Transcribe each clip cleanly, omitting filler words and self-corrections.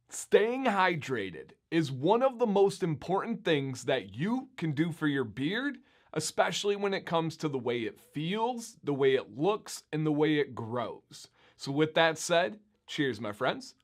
Staying hydrated is one of the most important things that you can do for your beard, especially when it comes to the way it feels, the way it looks, and the way it grows. So with that said, cheers, my friends.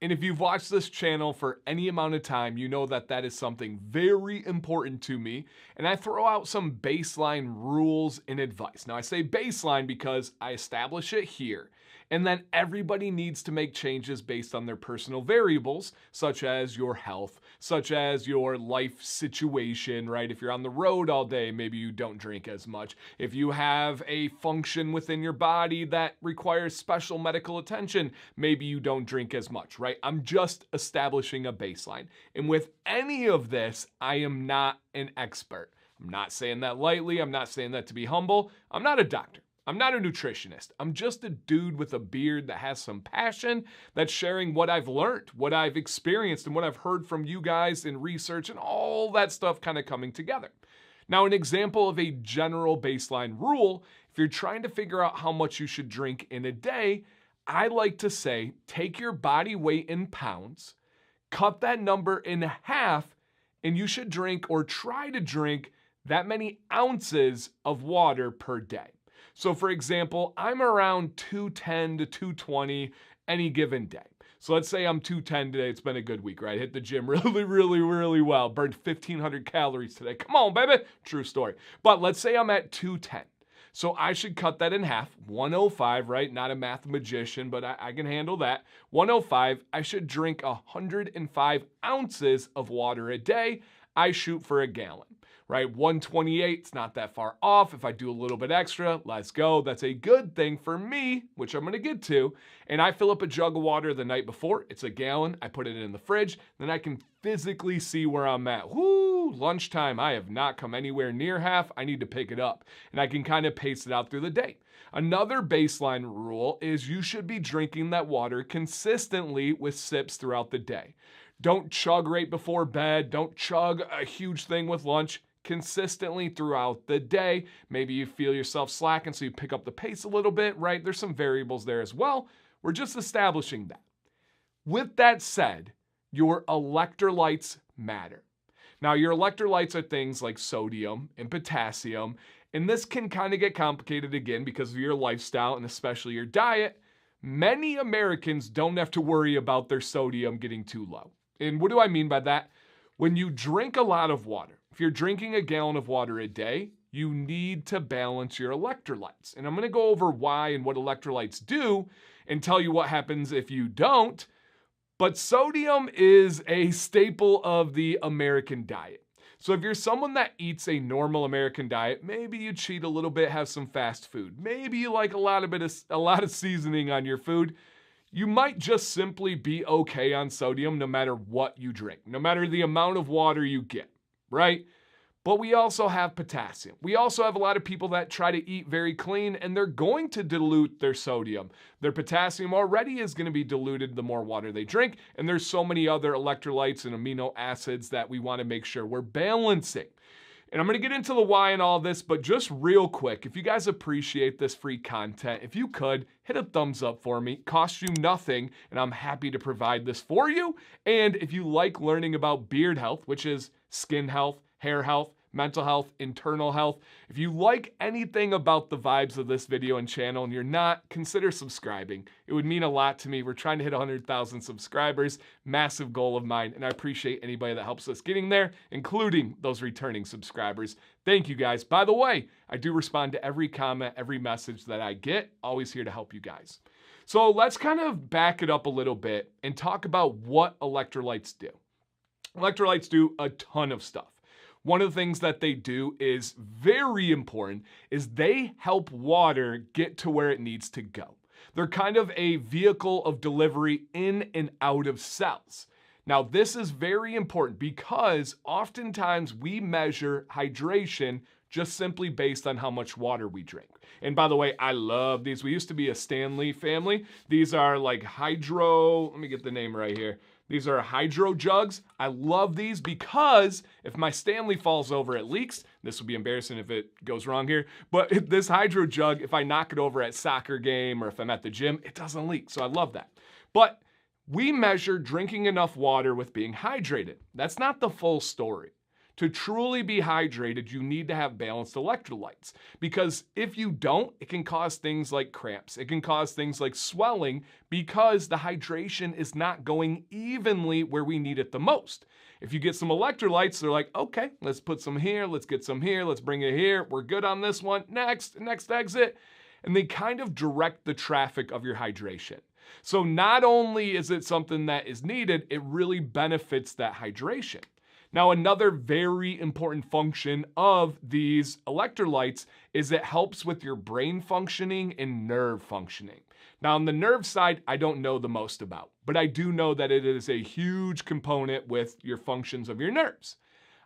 And if you've watched this channel for any amount of time, you know that that is something very important to me. And I throw out some baseline rules and advice. Now I say baseline because I establish it here. And then everybody needs to make changes based on their personal variables, such as your health, such as your life situation, right? If you're on the road all day, maybe you don't drink as much. If you have a function within your body that requires special medical attention, maybe you don't drink as much, right? I'm just establishing a baseline. And with any of this, I am not an expert. I'm not saying that lightly. I'm not saying that to be humble. I'm not a doctor. I'm not a nutritionist. I'm just a dude with a beard that has some passion that's sharing what I've learned, what I've experienced, and what I've heard from you guys in research and all that stuff kind of coming together. Now, an example of a general baseline rule, if you're trying to figure out how much you should drink in a day, I like to say, take your body weight in pounds, cut that number in half, and you should drink or try to drink that many ounces of water per day. So for example, I'm around 210 to 220 any given day. So let's say I'm 210 today. It's been a good week, right? Hit the gym really well. Burned 1,500 calories today. Come on, baby. True story. But let's say I'm at 210. So I should cut that in half, 105, right? Not a math magician, but I can handle that. 105, I should drink 105 ounces of water a day. I shoot for a gallon. Right, 128, it's not that far off. If I do a little bit extra, let's go. That's a good thing for me, which I'm gonna get to. And I fill up a jug of water the night before. It's a gallon. I put it in the fridge. Then I can physically see where I'm at. Woo, lunchtime. I have not come anywhere near half. I need to pick it up. And I can kind of pace it out through the day. Another baseline rule is you should be drinking that water consistently with sips throughout the day. Don't chug right before bed. Don't chug a huge thing with lunch. Consistently throughout the day. Maybe you feel yourself slacking, so you pick up the pace a little bit, right? There's some variables there as well. We're just establishing that. With that said, your electrolytes matter. Now, your electrolytes are things like sodium and potassium, and this can kind of get complicated again because of your lifestyle and especially your diet. Many Americans don't have to worry about their sodium getting too low. And what do I mean by that? When you drink a lot of water, if you're drinking a gallon of water a day, you need to balance your electrolytes. And I'm going to go over why and what electrolytes do and tell you what happens if you don't. But sodium is a staple of the American diet. So if you're someone that eats a normal American diet, maybe you cheat a little bit, have some fast food. Maybe you like a lot of seasoning on your food. You might just simply be okay on sodium no matter what you drink, no matter the amount of water you get, right? But we also have potassium. We also have a lot of people that try to eat very clean and they're going to dilute their sodium. Their potassium already is going to be diluted the more water they drink. And there's so many other electrolytes and amino acids that we want to make sure we're balancing. And I'm going to get into the why and all this, but just real quick, if you guys appreciate this free content, if you could, hit a thumbs up for me. Costs you nothing, and I'm happy to provide this for you. And if you like learning about beard health, which is skin health, hair health, mental health, internal health, if you like anything about the vibes of this video and channel and you're not, consider subscribing. It would mean a lot to me. We're trying to hit 100,000 subscribers, massive goal of mine, and I appreciate anybody that helps us getting there, including those returning subscribers. Thank you guys. By the way, I do respond to every comment, every message that I get, always here to help you guys. So let's kind of back it up a little bit and talk about what electrolytes do. Electrolytes do a ton of stuff. One of the things that they do is very important is they help water get to where it needs to go. They're kind of a vehicle of delivery in and out of cells. Now, this is very important because oftentimes we measure hydration just simply based on how much water we drink. And by the way, I love these. We used to be a Stanley family. These are like let me get the name right here. These are hydro jugs. I love these because if my Stanley falls over, it leaks. This would be embarrassing if it goes wrong here. But this hydro jug, if I knock it over at soccer game or if I'm at the gym, it doesn't leak. So I love that. But we measure drinking enough water with being hydrated. That's not the full story. To truly be hydrated, you need to have balanced electrolytes, because if you don't, it can cause things like cramps. It can cause things like swelling because the hydration is not going evenly where we need it the most. If you get some electrolytes, they're like, okay, let's put some here, let's get some here, let's bring it here, we're good on this one, next exit. And they kind of direct the traffic of your hydration. So not only is it something that is needed, it really benefits that hydration. Now, another very important function of these electrolytes is it helps with your brain functioning and nerve functioning. Now, on the nerve side, I don't know the most about, but I do know that it is a huge component with your functions of your nerves.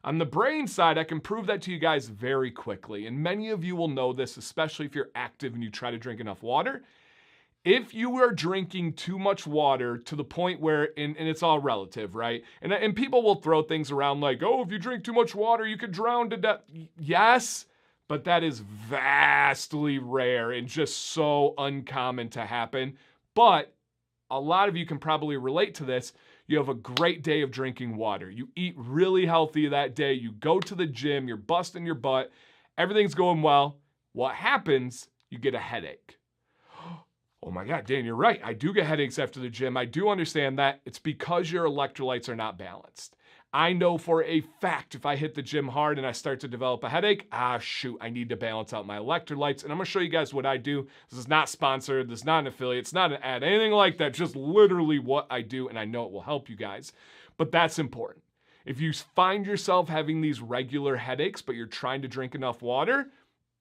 On the brain side, I can prove that to you guys very quickly, and many of you will know this, especially if you're active and you try to drink enough water. If you are drinking too much water to the point where, and it's all relative, right? And people will throw things around like, oh, if you drink too much water, you could drown to death. Yes, but that is vastly rare and just so uncommon to happen. But a lot of you can probably relate to this. You have a great day of drinking water. You eat really healthy that day. You go to the gym, you're busting your butt. Everything's going well. What happens? You get a headache. Oh my God, Dan, you're right. I do get headaches after the gym. I do understand that. It's because your electrolytes are not balanced. I know for a fact if I hit the gym hard and I start to develop a headache, shoot, I need to balance out my electrolytes. And I'm gonna show you guys what I do. This is not sponsored. This is not an affiliate. It's not an ad, anything like that. Just literally what I do, and I know it will help you guys. But that's important. If you find yourself having these regular headaches, but you're trying to drink enough water,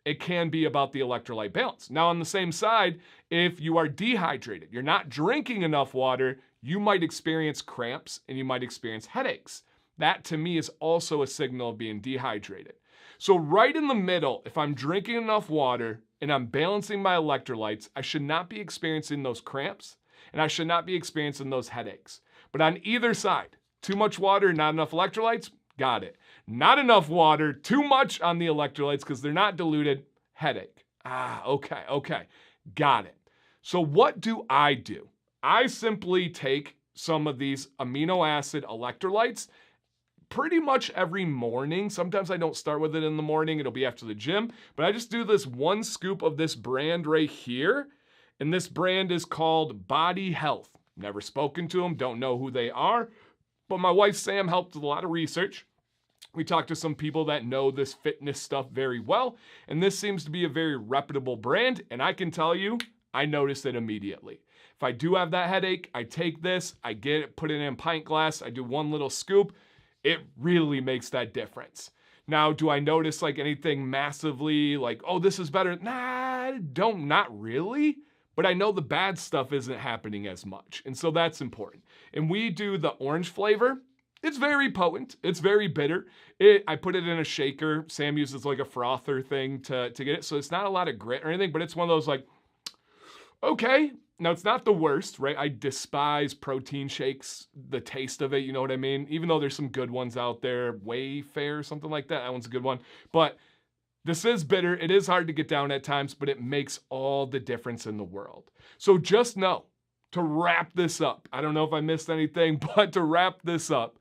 it can be about the electrolyte balance. Now, on the same side, if you are dehydrated, you're not drinking enough water, you might experience cramps and you might experience headaches. That, to me, is also a signal of being dehydrated. So right in the middle, if I'm drinking enough water and I'm balancing my electrolytes, I should not be experiencing those cramps and I should not be experiencing those headaches. But on either side, too much water, not enough electrolytes, got it. Not enough water, too much on the electrolytes because they're not diluted, headache. Okay, got it. So what do? I simply take some of these amino acid electrolytes pretty much every morning. Sometimes I don't start with it in the morning, it'll be after the gym, but I just do this 1 scoop of this brand right here, and this brand is called Body Health. Never spoken to them, don't know who they are, but my wife Sam helped with a lot of research. We talked to some people that know this fitness stuff very well, and this seems to be a very reputable brand, and I can tell you, I noticed it immediately. If I do have that headache, I take this, I get it, put it in a pint glass, I do 1 little scoop. It really makes that difference. Now, do I notice like anything massively like, oh, this is better? Nah, not really. But I know the bad stuff isn't happening as much. And so that's important. And we do the orange flavor. It's very potent. It's very bitter. I put it in a shaker. Sam uses like a frother thing to get it. So it's not a lot of grit or anything, but it's one of those like, okay. Now it's not the worst, right? I despise protein shakes, the taste of it, you know what I mean? Even though there's some good ones out there, Wayfair, something like that. That one's a good one. But this is bitter. It is hard to get down at times, but it makes all the difference in the world. So just know, to wrap this up, I don't know if I missed anything, but to wrap this up,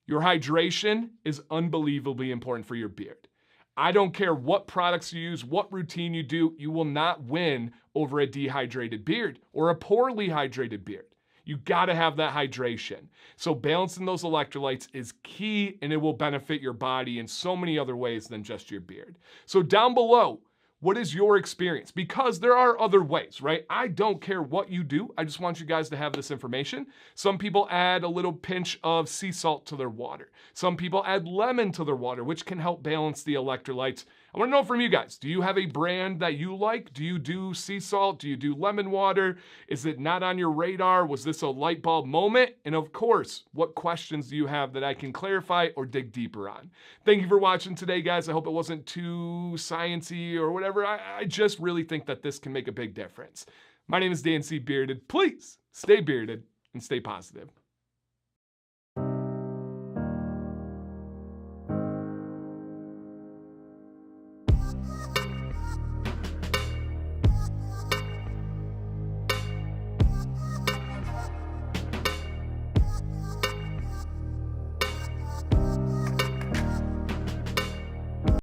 your hydration is unbelievably important for your beard. I don't care what products you use, what routine you do, you will not win over a dehydrated beard or a poorly hydrated beard. You gotta have that hydration. So balancing those electrolytes is key, and it will benefit your body in so many other ways than just your beard. So down below, what is your experience? Because there are other ways, right? I don't care what you do. I just want you guys to have this information. Some people add a little pinch of sea salt to their water. Some people add lemon to their water, which can help balance the electrolytes. I want to know from you guys, do you have a brand that you like? Do you do sea salt? Do you do lemon water? Is it not on your radar? Was this a light bulb moment? And of course, what questions do you have that I can clarify or dig deeper on? Thank you for watching today, guys. I hope it wasn't too sciencey or whatever. I just really think that this can make a big difference. My name is Dan C. Bearded. Please stay bearded and stay positive.